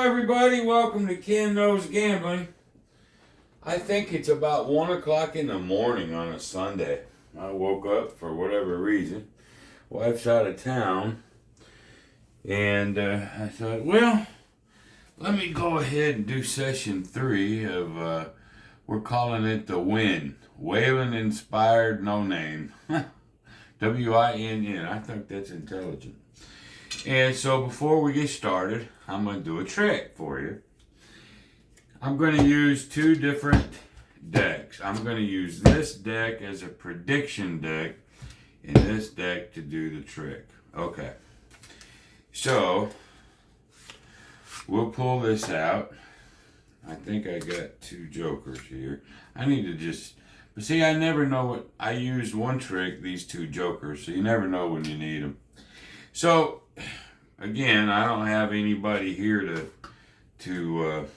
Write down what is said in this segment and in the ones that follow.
everybody. Welcome to Ken Knows Gambling. I think it's about 1 o'clock in the morning on a Sunday. I woke up for whatever reason. Wife's out of town. And I thought, well, let me go ahead and do session 3 of, we're calling it the Winn. Whalen Inspired No Name. W-I-N-N. I think that's intelligent. And so before we get started, I'm going to do a trick for you. I'm going to use 2 different decks. I'm going to use this deck as a prediction deck and this deck to do the trick. Okay. So, we'll pull this out. I think I got 2 jokers here. I need to just... But see, I never know what... I used one trick, these 2 jokers, so you never know when you need them. So... Again, I don't have anybody here to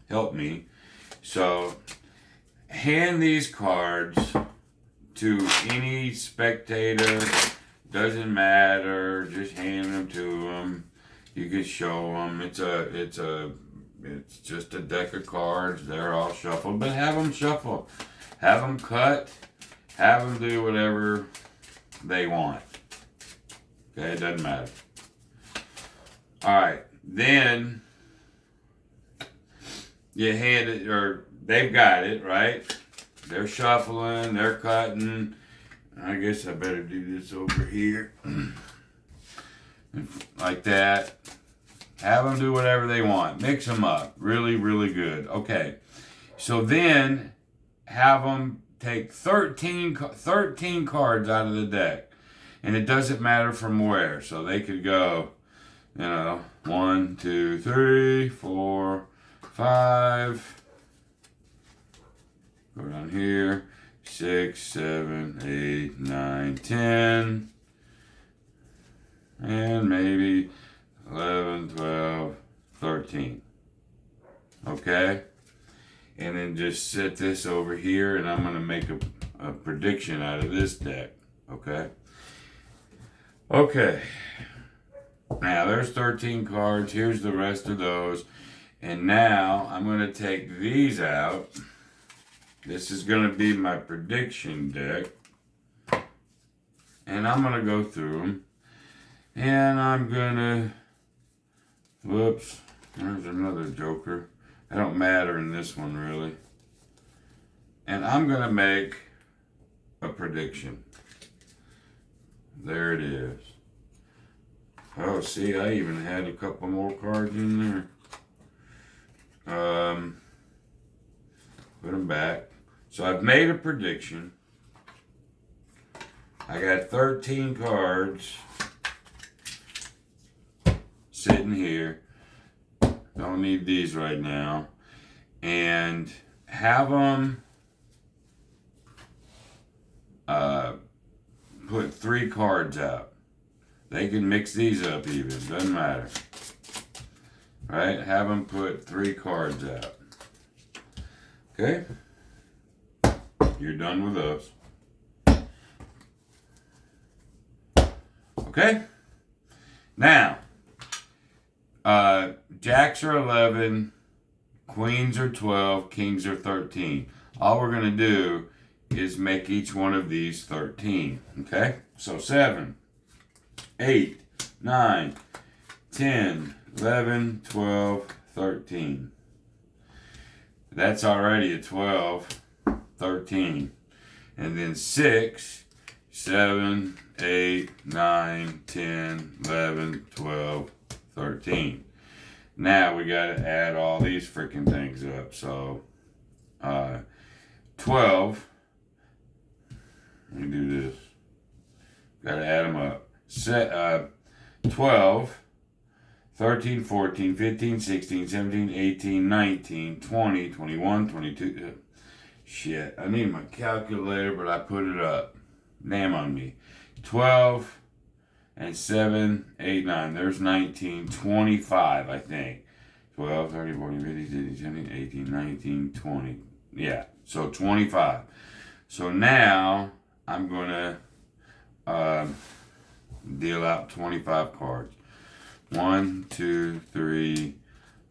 help me. So, hand these cards to any spectator. Doesn't matter. Just hand them to them. You can show them. It's just a deck of cards. They're all shuffled, but have them shuffle. Have them cut. Have them do whatever they want. Okay, it doesn't matter. Alright, then you hand it, or they've got it, right? They're shuffling, they're cutting. I guess I better do this over here. Like that. Have them do whatever they want. Mix them up. Really, really good. Okay. So then have them take 13 cards out of the deck. And it doesn't matter from where. So they could go... 1, 2, 3, 4, 5. Go down here. 6, 7, 8, 9, 10. And maybe 11, 12, 13. Okay? And then just set this over here, and I'm going to make a prediction out of this deck. Okay? Okay. Now, there's 13 cards. Here's the rest of those. And now, I'm going to take these out. This is going to be my prediction deck. And I'm going to go through them. And I'm going to... Whoops. There's another joker. That don't matter in this one, really. And I'm going to make a prediction. There it is. Oh, see, I even had a couple more cards in there. Put them back. So I've made a prediction. I got 13 cards sitting here. Don't need these right now. And have them put 3 cards out. They can mix these up even. Doesn't matter. Right? Have them put 3 cards out. Okay? You're done with those. Okay? Now, jacks are 11, queens are 12, kings are 13. All we're going to do is make each one of these 13. Okay? So 7. 8, 9, 10, 11, 12, 13. That's already a 12, 13. And then 6, 7, 8, 9, 10, 11, 12, 13. Now we got to add all these freaking things up. So 12. Let me do this. Got to add them up. 12, 13, 14, 15, 16, 17, 18, 19, 20, 21, 22. Shit, I need my calculator, but I put it up. Damn on me. 12 and 7, 8, 9. There's 19, 25, I think. 12, 13, 14, 15, 16, 17, 18, 19, 20. Yeah, so 25. So now I'm going to deal out 25 cards. 1, 2, 3,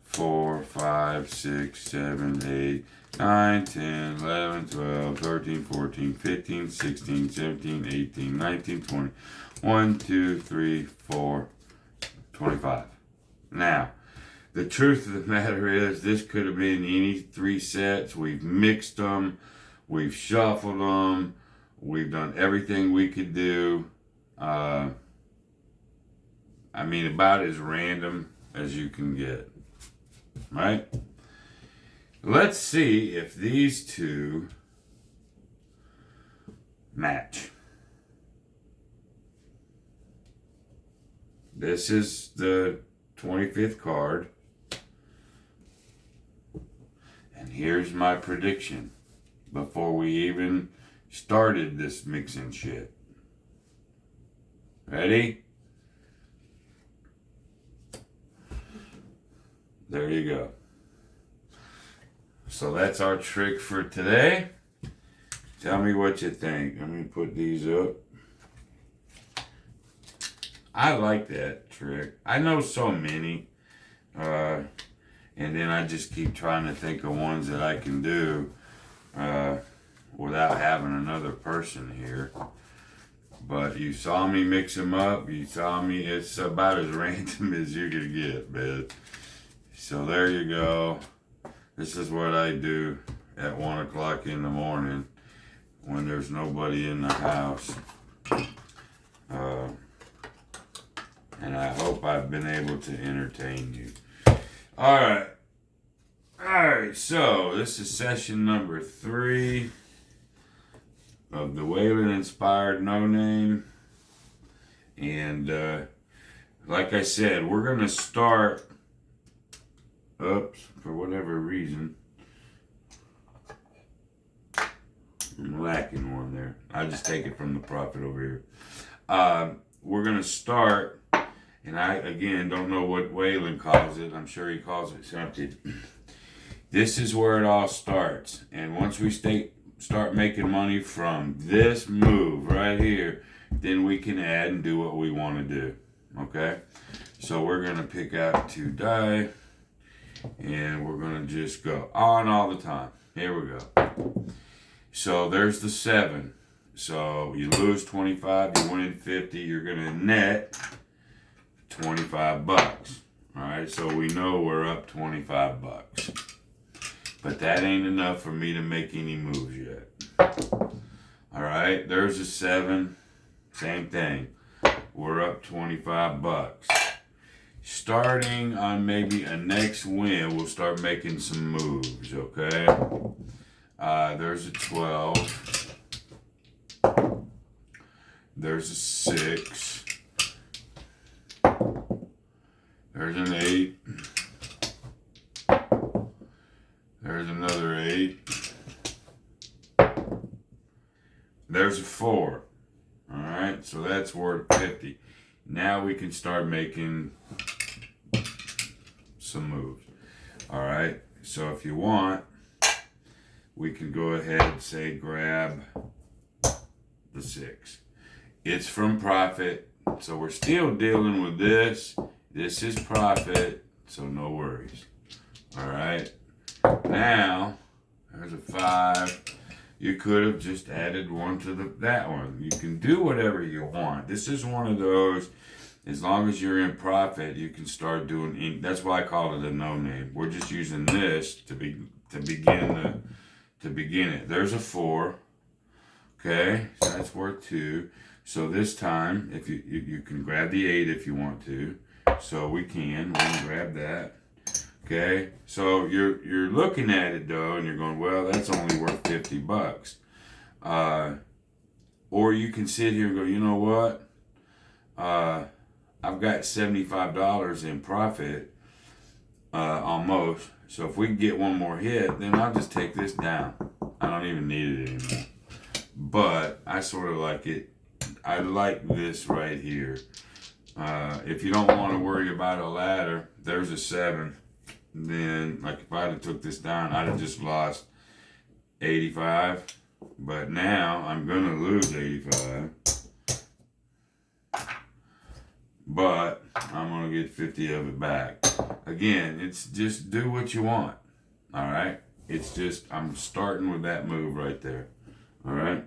4, 5, 6, 7, 8, 9, 10, 11, 12, 13, 14, 15, 16, 17, 18, 19, 20. 1, 2, 3, 4, 25. Now, the truth of the matter is this could have been any 3 sets. We've mixed them. We've shuffled them. We've done everything we could do. I mean, about as random as you can get. Right? Let's see if these two match. This is the 25th card. And here's my prediction before we even started this mixing shit. Ready? There you go. So that's our trick for today. Tell me what you think. Let me put these up. I like that trick. I know so many. And then I just keep trying to think of ones that I can do without having another person here. But you saw me mix them up. You saw me. It's about as random as you could get, man. So there you go. This is what I do at 1 o'clock in the morning when there's nobody in the house. And I hope I've been able to entertain you. Alright, so this is session number 3 of the Whalen Inspired No Name. And like I said, we're going to start, oops, for whatever reason, I'm lacking one there. I just take it from the profit over here. We're going to start, and I, again, don't know what Whalen calls it. I'm sure he calls it something. This is where it all starts. And once we start making money from this move right here, then we can add and do what we want to do. Okay? So we're going to pick out 2 die, and we're going to just go on all the time. Here we go. So there's the 7. So you lose 25, you win 50, you're going to net 25 bucks. All right, so we know we're up 25 bucks. But that ain't enough for me to make any moves yet. All right, there's a 7. Same thing. We're up 25 bucks. Starting on maybe a next win, we'll start making some moves, okay? There's a 12. There's a 6. There's an 8. There's another 8. There's a 4. All right, so that's worth 50. Now we can start making some moves. All right, so if you want, we can go ahead and say grab the 6. It's from profit, so we're still dealing with this. This is profit, so no worries. All right, now there's a 5. You could have just added 1 to that one. You can do whatever you want. This is one of those, as long as you're in profit, you can start doing, that's why I call it a no name. We're just using this to begin it. There's a 4. Okay, so that's worth 2. So this time, if you can grab the 8 if you want to. So we can grab that. Okay, so you're looking at it though, and you're going, well, that's only worth 50 bucks. Or you can sit here and go, you know what? I've got $75 in profit, almost. So if we can get one more hit, then I'll just take this down. I don't even need it anymore. But I sort of like it. I like this right here. If you don't want to worry about a ladder, there's a 7. Then, like, if I'd have took this down, I'd have just lost 85. But now I'm gonna lose 85. but I'm gonna get 50 of it back. Again, it's just do what you want. All right. It's just I'm starting with that move right there. All right.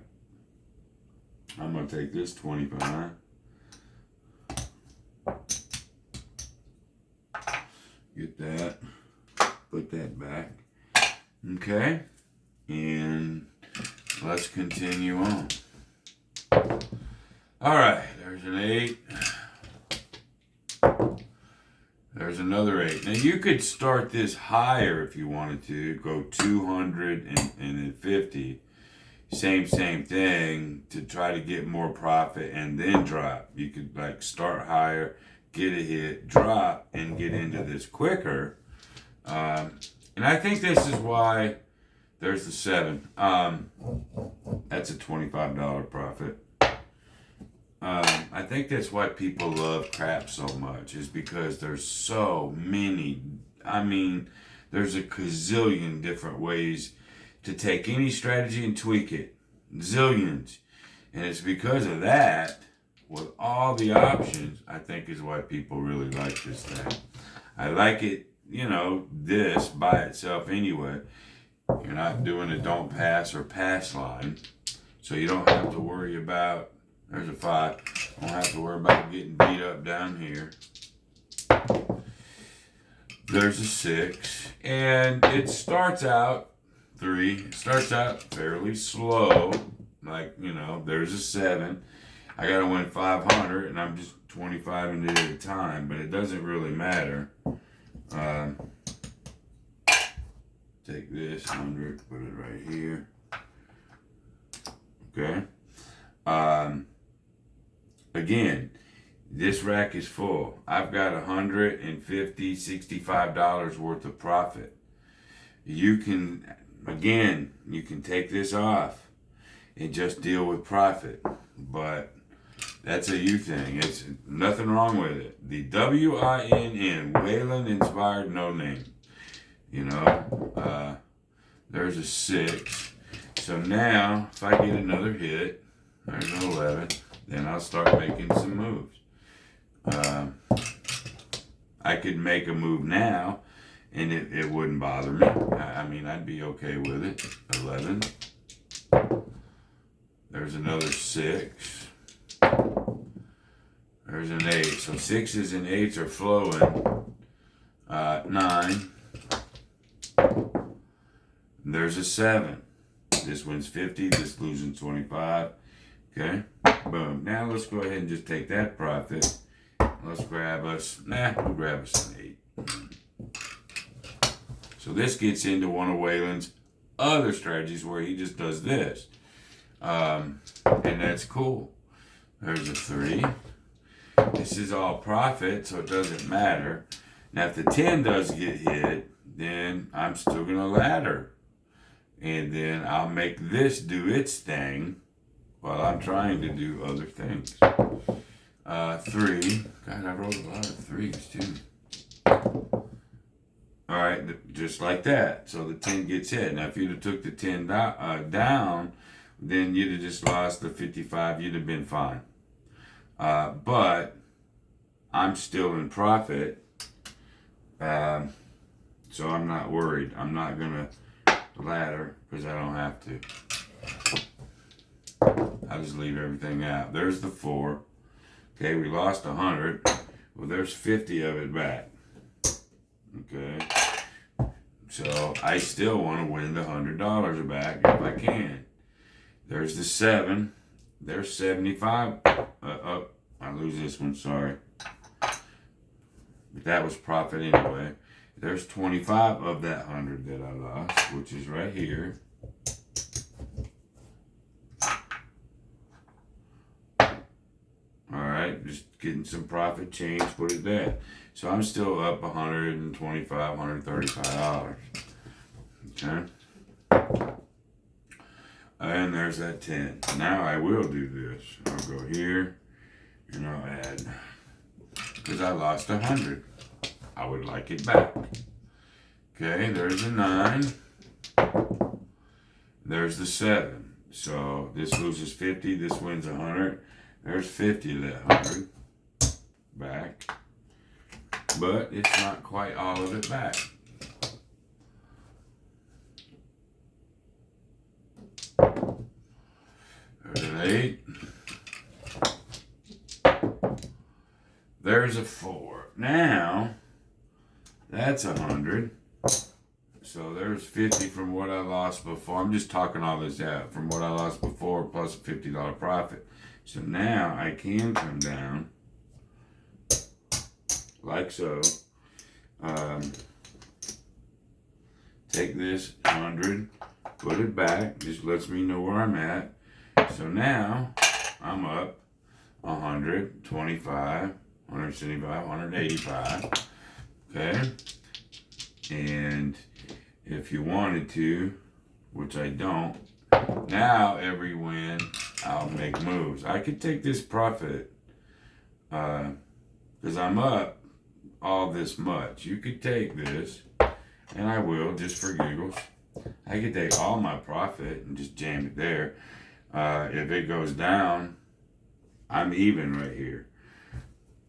I'm gonna take this 25. Get that. Put that back. Okay. And let's continue on. All right. There's an 8. There's another 8. Now you could start this higher if you wanted to. Go 200 and then 50. Same thing to try to get more profit and then drop. You could like start higher, get a hit, drop, and get into this quicker. And I think this is why there's the 7. That's a $25 profit. I think that's why people love crap so much, is because there's so many. I mean, there's a gazillion different ways to take any strategy and tweak it. Zillions. And it's because of that, with all the options, I think is why people really like this thing. I like it, this by itself anyway. You're not doing a don't pass or pass line. So you don't have to worry about, there's a 5. Don't have to worry about getting beat up down here. There's a 6. And it starts out 3. It starts out fairly slow. Like, there's a 7. I got to win 500 and I'm just 25 into it at a time, but it doesn't really matter. Take this 100, put it right here. Okay. Again, this rack is full. I've got $150, $65 worth of profit. You can take this off and just deal with profit. But that's a you thing. It's nothing wrong with it. The WINN, Whalen Inspired No Name. There's a 6. So now, if I get another hit, there's an 11, then I'll start making some moves. I could make a move now, and it wouldn't bother me. I mean, I'd be okay with it. 11. There's another 6. There's an 8. So 6s and 8s are flowing. 9. There's a 7. This wins 50. This losing 25. Okay. Boom. Now let's go ahead and just take that profit. Let's grab us. We'll grab us an 8. So this gets into one of Whalen's other strategies where he just does this. And that's cool. There's a 3. This is all profit, so it doesn't matter. Now, if the 10 does get hit, then I'm still going to ladder. And then I'll make this do its thing while I'm trying to do other things. 3. God, I rolled a lot of 3s, too. All right, just like that. So the 10 gets hit. Now, if you'd have took the 10 down, then you'd have just lost the 55. You'd have been fine. But I'm still in profit, so I'm not worried. I'm not going to ladder because I don't have to. I'll just leave everything out. There's the 4. Okay, we lost 100. Well, there's 50 of it back. Okay. So I still want to win the $100 back if I can. There's the 7. There's 75. I lose this one, sorry. But that was profit anyway. There's 25 of that 100 that I lost, which is right here. Alright, just getting some profit change, put it there. So I'm still up $125, $135. Okay. And there's that 10. Now I will do this. I'll go here and I'll add, because I lost 100. I would like it back. Okay, there's a 9. There's the 7. So this loses 50, this wins 100. There's 50 of that 100. back, but it's not quite all of it back. There's an 8. There's a 4. Now, that's 100. So there's 50 from what I lost before. I'm just talking all this out. From what I lost before plus a $50 profit. So now I can come down like so. Take this 100, put it back. Just lets me know where I'm at. So now I'm up 125, 175, 185. Okay. And if you wanted to, which I don't, now every win I'll make moves. I could take this profit because I'm up all this much. You could take this, and I will just for giggles. I could take all my profit and just jam it there. If it goes down, I'm even right here.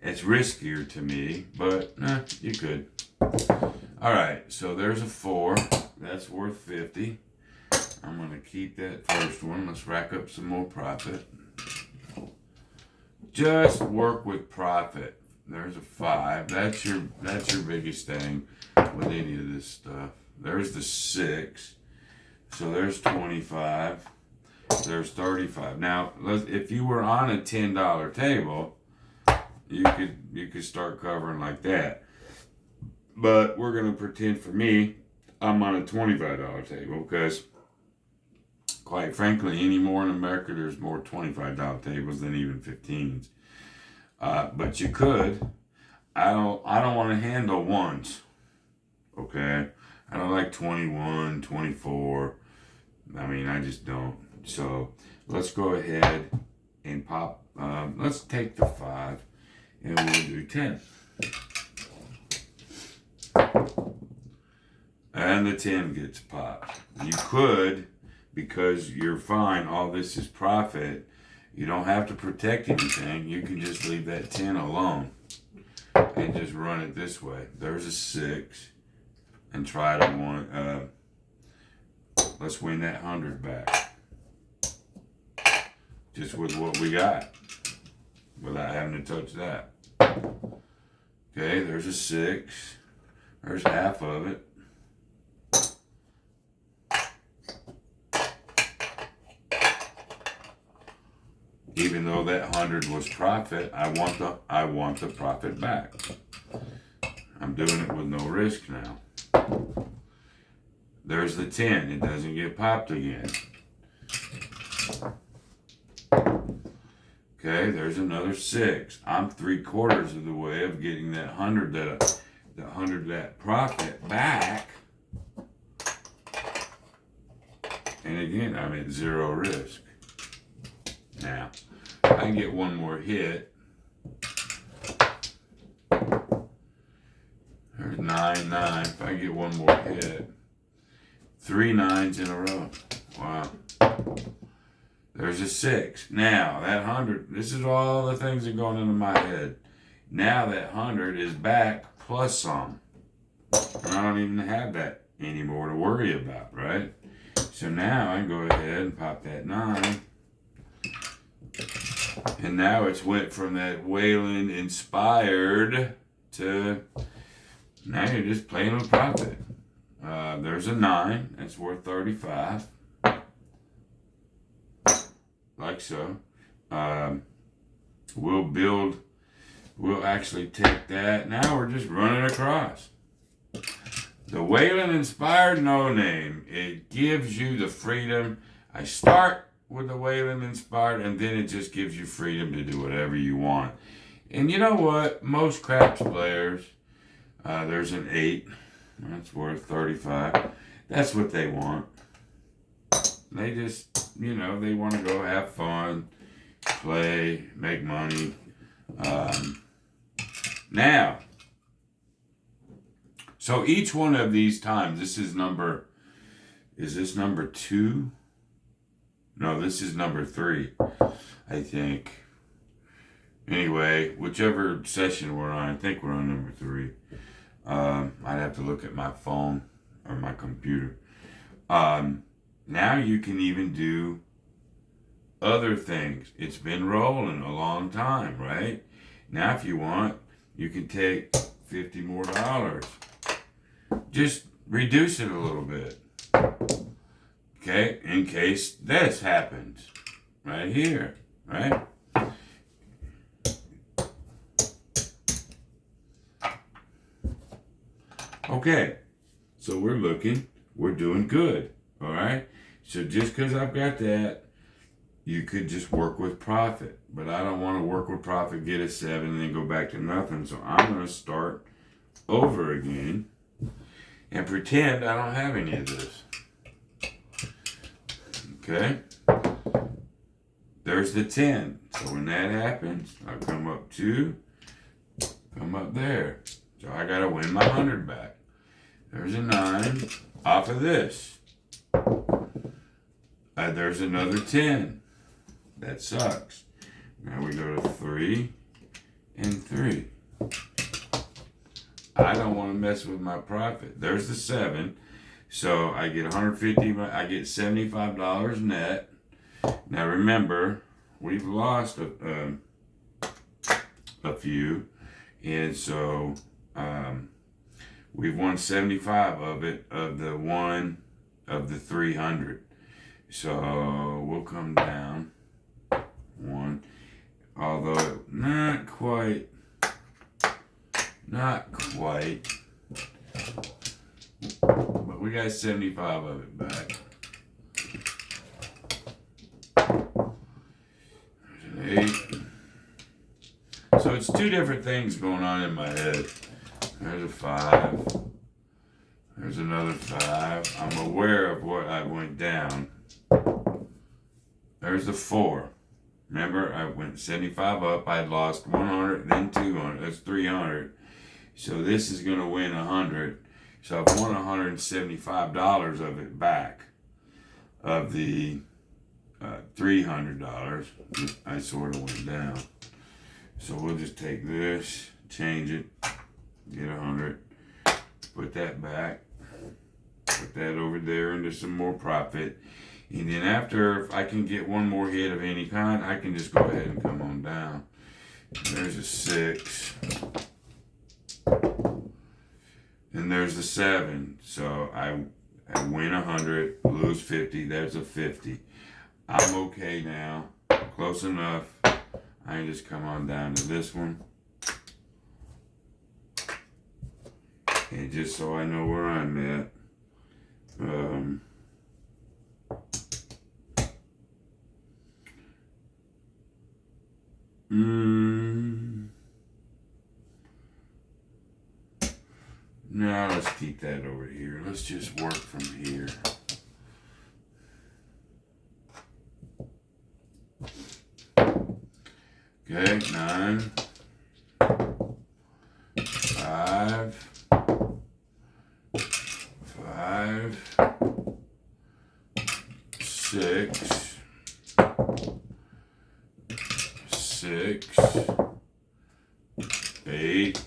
It's riskier to me, but you could. All right, so there's a 4. That's worth 50. I'm gonna keep that first one. Let's rack up some more profit. Just work with profit. There's a 5. That's your biggest thing with any of this stuff. There's the 6. So there's 25. There's 35. Now, if you were on a $10 table, you could start covering like that. But we're gonna pretend for me, I'm on a $25 table because, quite frankly, anymore in America, there's more $25 tables than even 15s. But you could. I don't want to handle ones. Okay, I don't like 21, 24. I mean, I just don't. So let's go ahead and pop. Let's take the 5, and we'll do 10. And the 10 gets popped. You could, because you're fine, all this is profit, you don't have to protect anything. You can just leave that 10 alone and just run it this way. There's a 6 and try to let's win that 100 back. Just with what we got without having to touch that. Okay, there's a 6. There's half of it. Even though that 100 was profit, I want the profit back. I'm doing it with no risk now. There's the 10. It doesn't get popped again. Okay, there's another 6. I'm 3/4 of the way of getting that 100 that profit back. And again, I'm at 0 risk. Now, I can get one more hit. There's 9, 9. If I get one more hit, 3 9s in a row. Wow. There's a 6. Now, that 100, this is all the things that are going into my head. Now that 100 is back plus some. And I don't even have that anymore to worry about, right? So now I can go ahead and pop that 9. And now it's went from that Winn inspired to now you're just playing with profit. There's a 9. That's worth 35. Like so. We'll actually take that. Now we're just running across. The Winn inspired no name. It gives you the freedom. I start with the Winn inspired, and then it just gives you freedom to do whatever you want. And you know what? Most craps players, there's an 8. That's worth 35. That's what they want. They just, they want to go have fun, play, make money. Now, so each one of these times, is this number 2? No, this is number 3, I think. Anyway, whichever session we're on, I think we're on number 3. I'd have to look at my phone or my computer. Now you can even do other things. It's been rolling a long time, right? Now if you want, you can take $50 more. Just reduce it a little bit. Okay, in case this happens. Right here, right? Okay, so we're doing good, all right? So just because I've got that, you could just work with profit. But I don't want to work with profit, get a 7, and then go back to nothing. So I'm going to start over again and pretend I don't have any of this. Okay? There's the 10. So when that happens, I'll come up 2, come up there. So I got to win my 100 back. There's a 9 off of this. There's another 10. That sucks. Now we go to 3 and 3. I don't want to mess with my profit. There's the 7. So I get 150, I get $75 net. Now remember, we've lost a few. And so we've won 75 of it, of the 300. So we'll come down 1, although not quite, but we got 75 of it back. There's an 8. So it's 2 different things going on in my head. There's a 5. There's another 5. I'm aware of what I went down. There's the 4. Remember, I went 75 up. I lost 100, then 200. That's 300. So this is going to win 100. So I've won $175 of it back. Of the $300, I sort of went down. So we'll just take this, change it, get 100, put that back, put that over there into some more profit. And then after, if I can get one more hit of any kind, I can just go ahead and come on down. There's a 6. And there's the 7. So I win 100, lose 50. There's a 50. I'm okay now. Close enough. I can just come on down to this one. And just so I know where I'm at. Now let's keep that over here. Let's just work from here. Okay, 9, 5, 6, 8,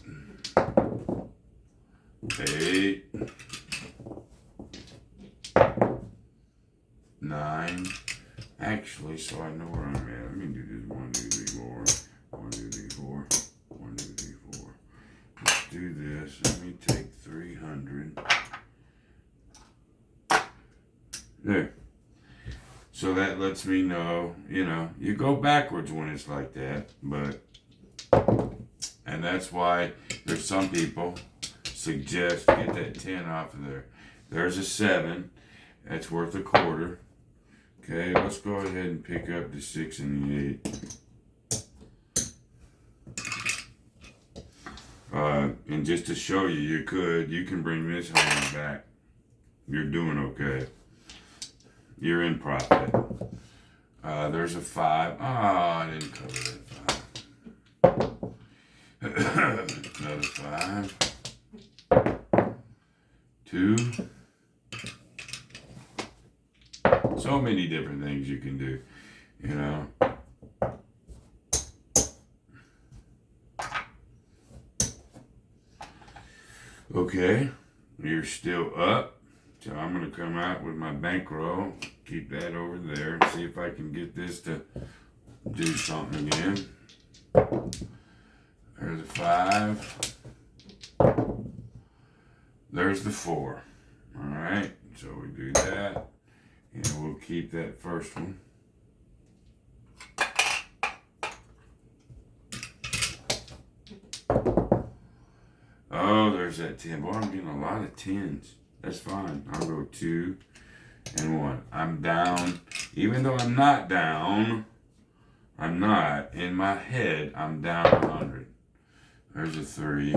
9. Actually, so I know where I'm at. Let me do this. 1, 2, 3, 4. 1, 2, 3, 4. 1, 2, 3, 4. Let's do this. Let me take 300. There. So that lets me know, you go backwards when it's like that, and that's why there's some people suggest get that 10 off of there. There's a 7. That's worth a quarter. Okay, let's go ahead and pick up the 6 and the 8. And just to show you, you can bring this home back. You're doing okay. You're in profit. There's a 5. I didn't cover that 5. Another 5. 2. So many different things you can do, Okay, you're still up. So I'm going to come out with my bankroll, keep that over there, and see if I can get this to do something again. There's a 5. There's the 4. All right, so we do that, and we'll keep that first one. Oh, there's that 10. Boy, I'm getting a lot of 10s. That's fine. I'll go 2 and 1. I'm down. Even though I'm not down, I'm not. In my head, I'm down 100. There's a 3.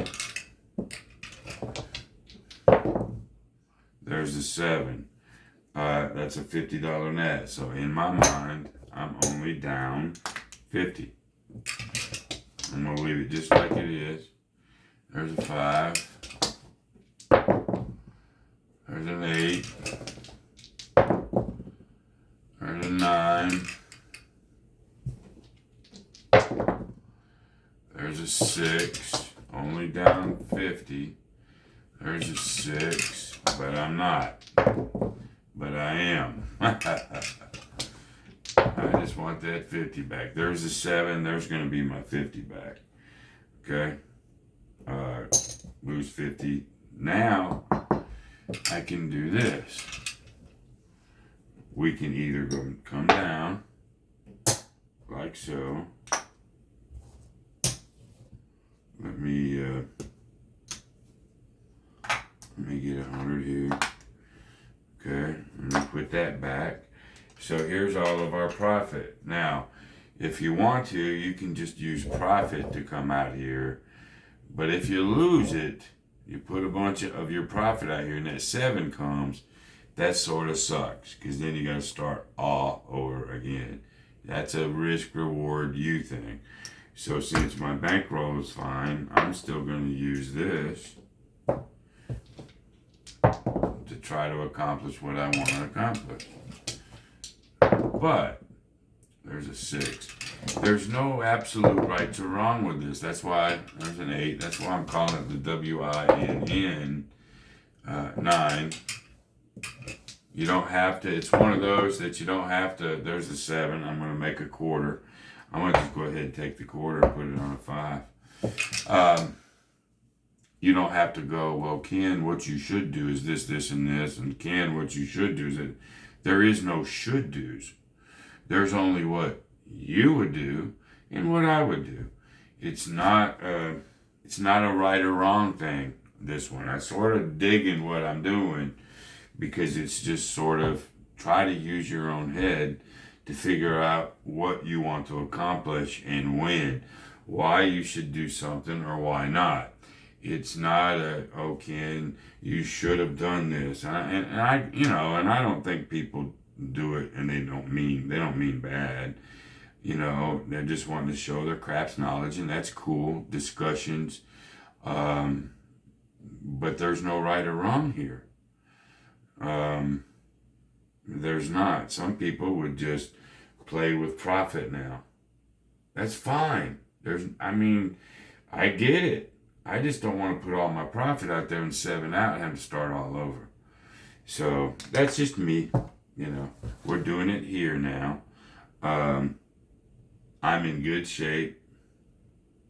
There's a 7. That's a $50 net. So in my mind, I'm only down 50. I'm going to leave it just like it is. There's a 5. There's an 8. There's a 9. There's a 6. Only down 50. There's a 6. But I'm not. But I am. I just want that 50 back. There's a 7. There's going to be my 50 back. Okay? Lose 50. Now, I can do this. We can either come down, like so. Let me get 100 here. Okay, let me put that back. So here's all of our profit. Now, if you want to, you can just use profit to come out here. But if you lose it, you put a bunch of your profit out here and that 7 comes, that sort of sucks because then you got to start all over again. That's a risk reward you thing. So since my bankroll is fine, I'm still going to use this to try to accomplish what I want to accomplish. But there's a 6. There's no absolute right or wrong with this. That's why there's an 8. That's why I'm calling it the WINN 9. You don't have to. It's one of those that you don't have to. There's a 7. I'm going to make a quarter. I'm going to just go ahead and take the quarter and put it on a 5. You don't have to go, well, Ken, what you should do is this, this, and this. And Ken, what you should do is that there is no should do's. There's only what you would do and what I would do. It's not a right or wrong thing, this one. I sort of dig in what I'm doing because it's just sort of try to use your own head to figure out what you want to accomplish and when, why you should do something or why not. It's not Ken, you should have done this. And I don't think people do it and they don't mean bad. They're just wanting to show their craps knowledge, and that's cool. Discussions. But there's no right or wrong here. There's not. Some people would just play with profit now. That's fine. I get it. I just don't want to put all my profit out there and 7 out and have to start all over. So that's just me. We're doing it here now. I'm in good shape,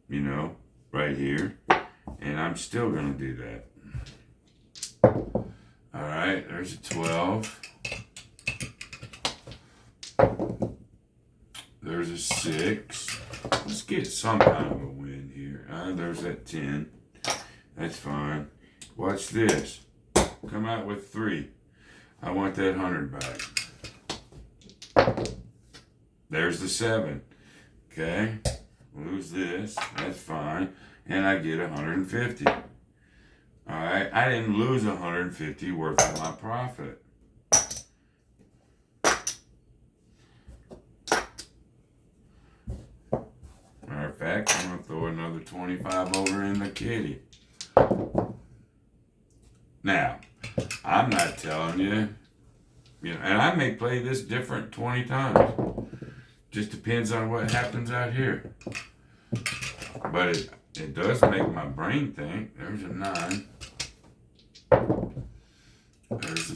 right here. And I'm still going to do that. All right, there's a 12. There's a 6. Let's get some kind of a win here. There's that 10. That's fine. Watch this. Come out with 3. I want that 100 back. There's the 7. Okay. Lose this. That's fine. And I get 150. All right. I didn't lose 150 worth of my profit. Matter of fact, I'm going to throw another 25 over in the kitty. Now, I'm not telling you, and I may play this different 20 times. Just depends on what happens out here. But it does make my brain think. There's a 9.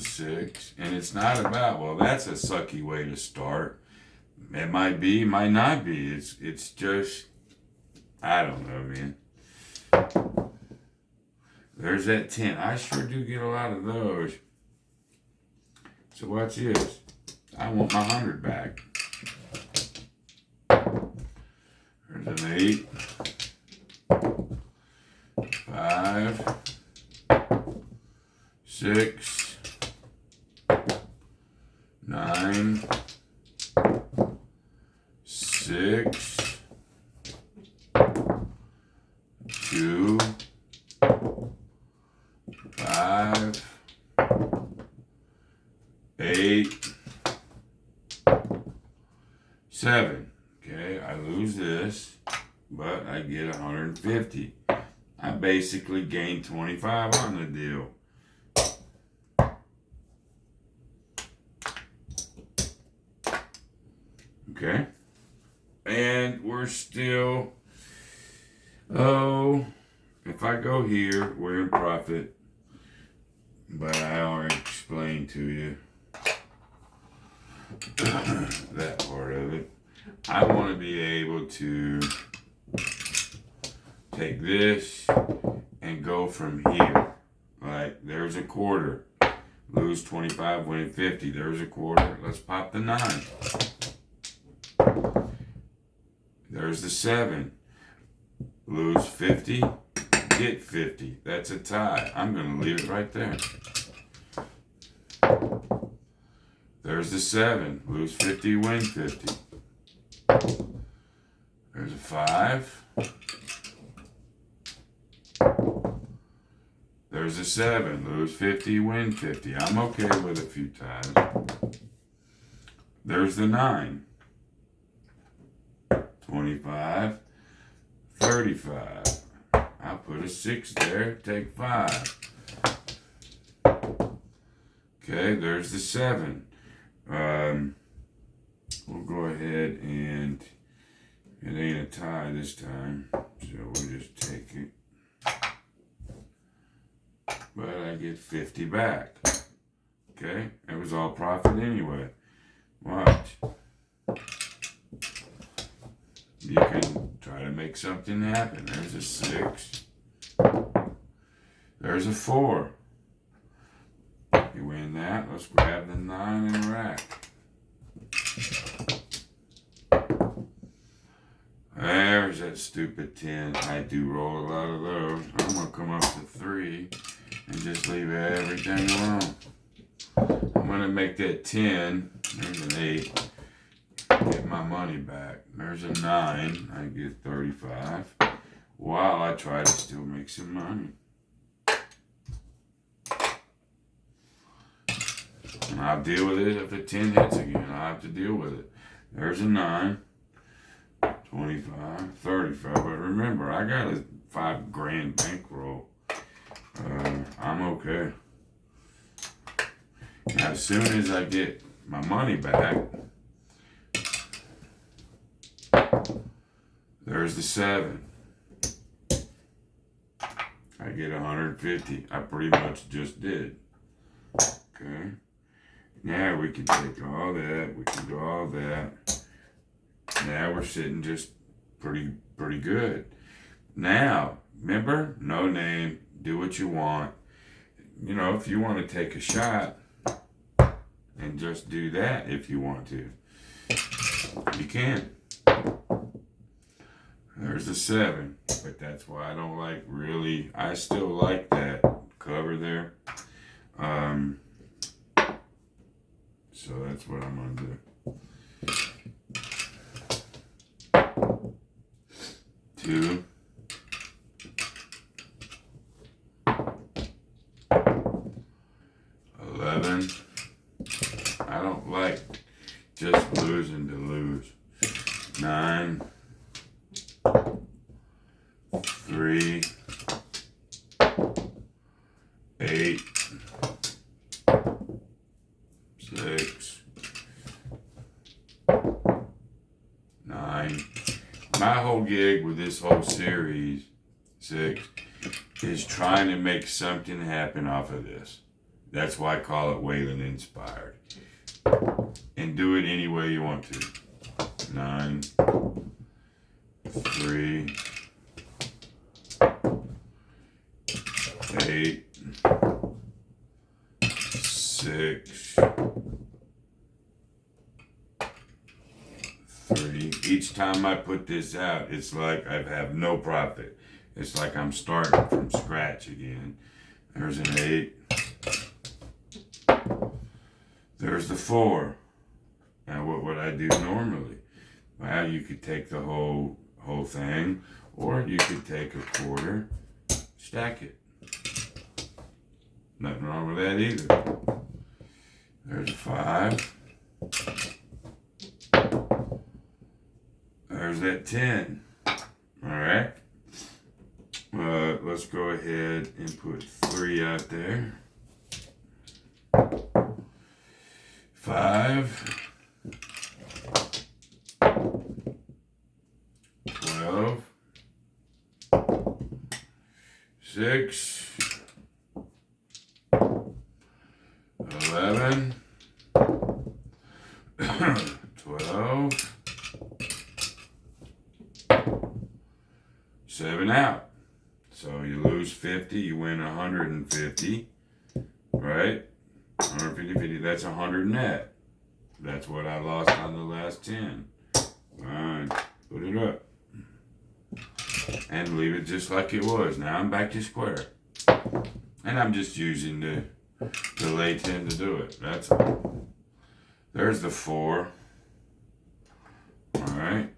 6. And it's not about, well, that's a sucky way to start. It might be, might not be. It's just, I don't know, man. There's that 10. I sure do get a lot of those. So watch this. I want my 100 back. There's an 8. 5. 6. 9. 6. 2. 5. 8. 7. Okay, I lose this, but I get 150. I basically gained 25 on the deal. Okay, and we're still, if I go here, we're in profit, but I already explained to you that part of it. I want to be able to take this and go from here. Like, there's a quarter. Lose 25, win 50. There's a quarter. Let's pop the 9. There's the 7. Lose 50, get 50. That's a tie. I'm going to leave it right there. There's the 7. Lose 50, win 50. There's a 5. There's a 7. Lose 50, win 50. I'm okay with a few ties. There's the 9. 25. 35. I'll put a 6 there. Take 5. Okay, there's the 7. We'll go ahead and it ain't a tie this time, so we'll just take it. But I get 50 back. Okay, it was all profit anyway. Watch. You can try to make something happen. There's a 6. There's a 4. You win that. Let's grab the 9 and rack. There's that stupid 10. I do roll a lot of those. I'm going to come up to 3 and just leave everything alone. I'm going to make that 10. There's an 8. Get my money back. There's a 9. I get 35. While I try to still make some money. And I'll deal with it if the 10 hits again. I'll have to deal with it. There's a 9. 25, 35. But remember, I got a $5,000 bankroll. I'm okay. Now, as soon as I get my money back, there's the 7. I get 150. I pretty much just did. Okay. Now we can take all that. We can do all that. Now we're sitting just pretty good. Now, remember, no name. Do what you want. You know, if you want to take a shot and just do that if you want to. You can. There's the 7. But that's why I don't like really. I still like that cover there. So that's what I'm going to do. 2. 11. I don't like just losing to lose. 9. 3. 8. 6. 9. My whole gig with this whole series, 6, is trying to make something happen off of this. That's why I call it Winn inspired. And do it any way you want to. 9, 3, 8, 6, 3. Each time I put this out, it's like I have no profit. It's like I'm starting from scratch again. There's an 8. There's the 4. Now what would I do normally? Well, you could take the whole thing, or you could take a quarter, stack it. Nothing wrong with that either. There's a 5. There's that 10. Alright. Let's go ahead and put 3 out there. 5. 12. 6. 11. 12. 7 out. So you lose 50, you win 150, right? 150, 50, that's 100 net. That's what I lost on the last 10. Fine, put it up. And leave it just like it was. Now I'm back to square. And I'm just using the lay 10 to do it. That's all. There's the 4. Alright.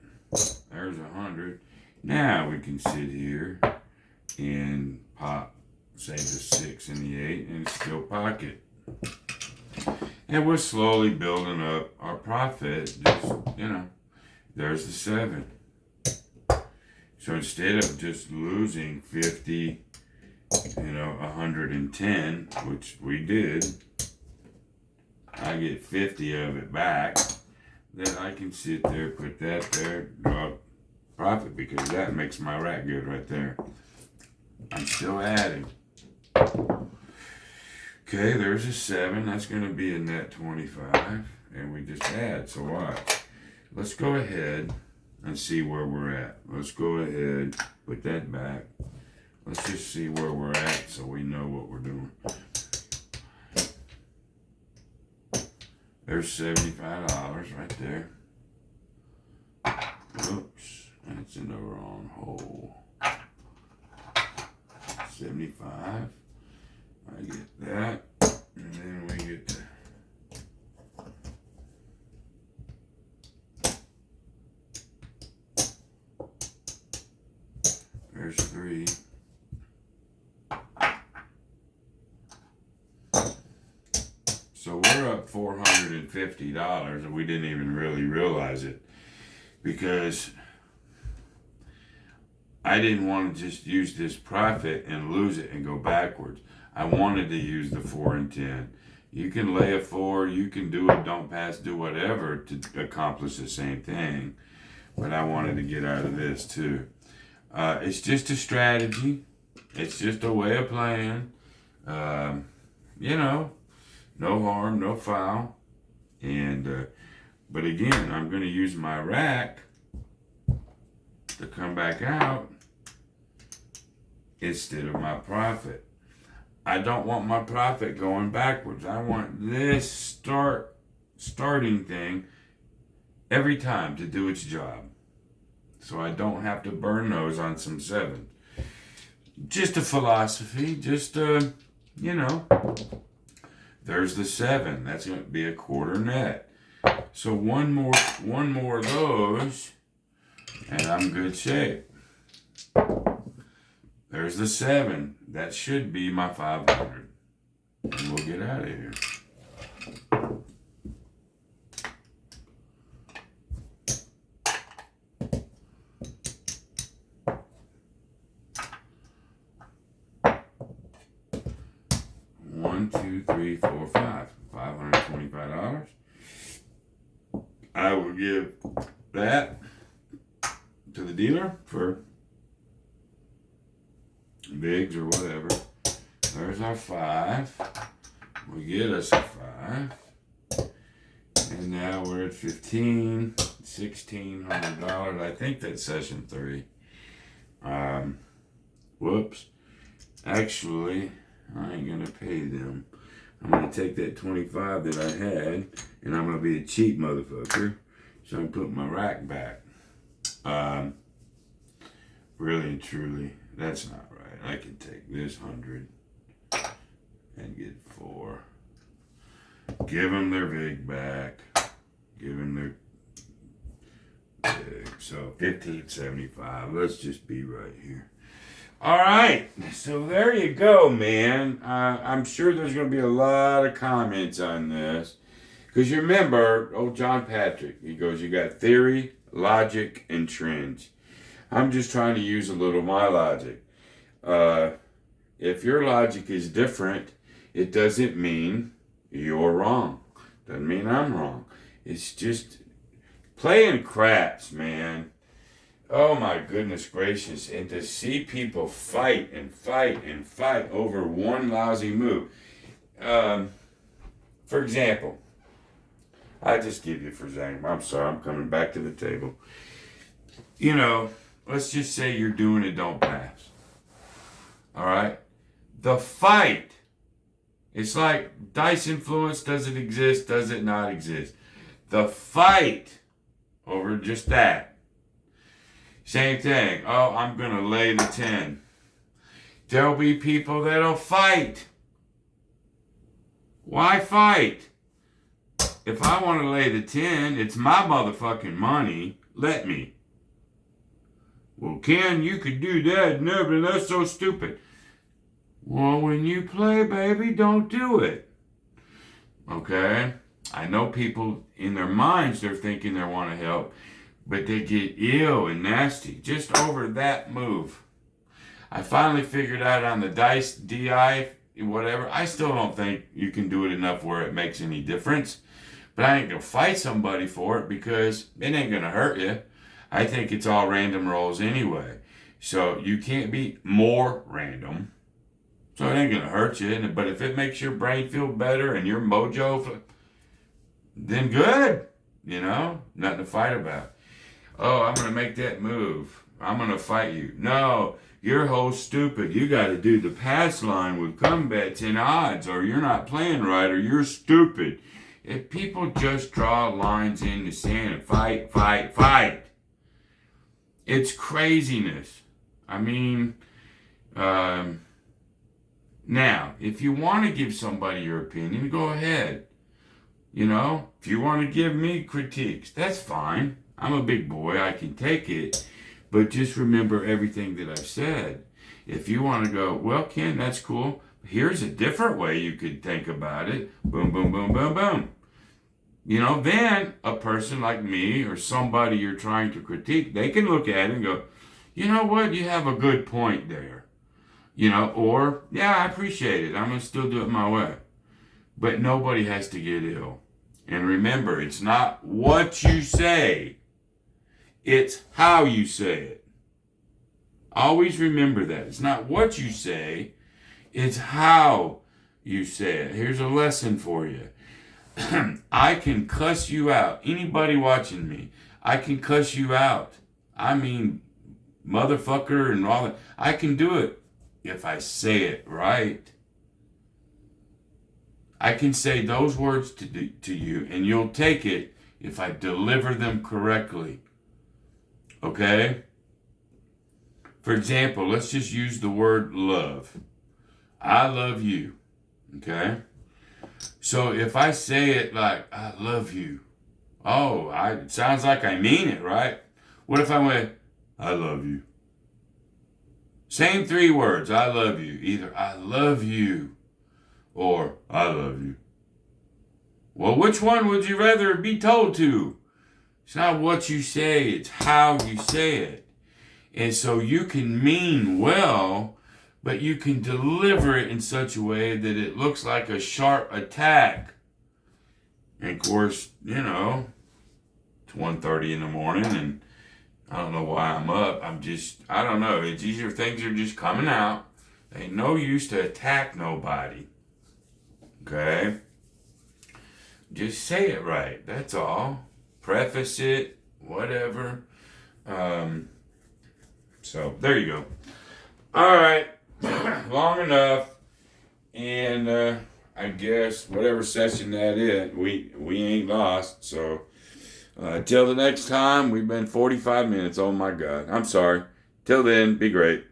There's 100. Now we can sit here and pop, say, the 6 and the 8 and still pocket. And we're slowly building up our profit. Just, there's the 7. So instead of just losing 50, 110, which we did, I get 50 of it back. Then I can sit there, put that there, draw profit, because that makes my rack good right there. I'm still adding. Okay, there's a 7. That's going to be a net 25. And we just add. So watch. Let's go ahead and see where we're at. Let's go ahead, put that back. Let's just see where we're at so we know what we're doing. There's $75 right there. Oops, that's in the wrong hole. 75. I get that. And then we get to there's 3. So we're up $450 and we didn't even really realize it, because I didn't want to just use this profit and lose it and go backwards. I wanted to use the 4 and 10. You can lay a 4, you can do it, don't pass, do whatever to accomplish the same thing. But I wanted to get out of this too. It's just a strategy. It's just a way of playing. No harm, no foul. And but again, I'm going to use my rack to come back out instead of my profit. I don't want my profit going backwards. I want this starting thing every time to do its job, so I don't have to burn those on some 7. Just a philosophy, there's the 7. That's going to be a quarter net. So one more of those, and I'm good shape. There's the 7. That should be my 500. And we'll get out of here. One, two, three, four, five. $525. I will give that to the dealer for bigs or whatever. There's our 5. we get us a 5. And now we're at $1,600. I think that's session 3. Whoops. Actually, I ain't gonna pay them. I'm gonna take that 25 that I had, and I'm gonna be a cheap motherfucker. So I'm putting my rack back. Really and truly, that's not right. I can take this 100 and get 4. Give them their vig back. Give them their vig. So 1575. Let's just be right here. All right. So there you go, man. I'm sure there's going to be a lot of comments on this. Because you remember, old John Patrick, he goes, you got theory, logic, and trends. I'm just trying to use a little of my logic. If your logic is different, it doesn't mean you're wrong. Doesn't mean I'm wrong. It's just playing craps, man. Oh my goodness gracious. And to see people fight and fight and fight over one lousy move. For example, I just give you for example. I'm sorry, I'm coming back to the table. You know, let's just say you're doing it, don't pass. All right? The fight. It's like dice influence, does it exist, does it not exist? The fight over just that. Same thing. Oh, I'm going to lay the 10. There'll be people that'll fight. Why fight? If I want to lay the 10, it's my motherfucking money. Let me. Well, Ken, you could do that. No, but that's so stupid. Well, when you play, baby, don't do it. Okay? I know people, in their minds, they're thinking they want to help, but they get ill and nasty just over that move. I finally figured out on the dice, DI, whatever, I still don't think you can do it enough where it makes any difference. But I ain't going to fight somebody for it because it ain't going to hurt you. I think it's all random rolls anyway. So you can't be more random. So it ain't going to hurt you. But if it makes your brain feel better and your mojo, then good. You know, nothing to fight about. Oh, I'm going to make that move. I'm going to fight you. No, you're whole stupid. You got to do the pass line with combats and odds, or you're not playing right, or you're stupid. If people just draw lines in the sand and fight, fight, fight, it's craziness. I mean, now, if you want to give somebody your opinion, go ahead. You know, if you want to give me critiques, that's fine. I'm a big boy. I can take it. But just remember everything that I've said. If you want to go, well, Ken, that's cool. Here's a different way you could think about it. Boom, boom, boom, boom, boom. You know, then a person like me or somebody you're trying to critique, they can look at it and go, you know what? You have a good point there. You know, or, yeah, I appreciate it. I'm going to still do it my way. But nobody has to get ill. And remember, it's not what you say. It's how you say it. Always remember that. It's not what you say. It's how you say it. Here's a lesson for you. I can cuss you out. Anybody watching me, I can cuss you out. I mean, motherfucker and all that. I can do it if I say it right. I can say those words to you, and you'll take it if I deliver them correctly. Okay? For example, let's just use the word love. I love you. Okay? So if I say it like, I love you. Oh, it sounds like I mean it, right? What if I went, I love you? Same 3 words, I love you. Either I love you or I love you. Well, which one would you rather be told to? It's not what you say, it's how you say it. And so you can mean well, but you can deliver it in such a way that it looks like a sharp attack. And of course, you know, it's 1:30 in the morning and I don't know why I'm up. I don't know. These things are just coming out. Ain't no use to attack nobody. Okay? Just say it right. That's all. Preface it, whatever. So there you go. All right, long enough. And I guess whatever session that is, we ain't lost. So till the next time, we've been 45 minutes. Oh my God, I'm sorry. Till then, be great.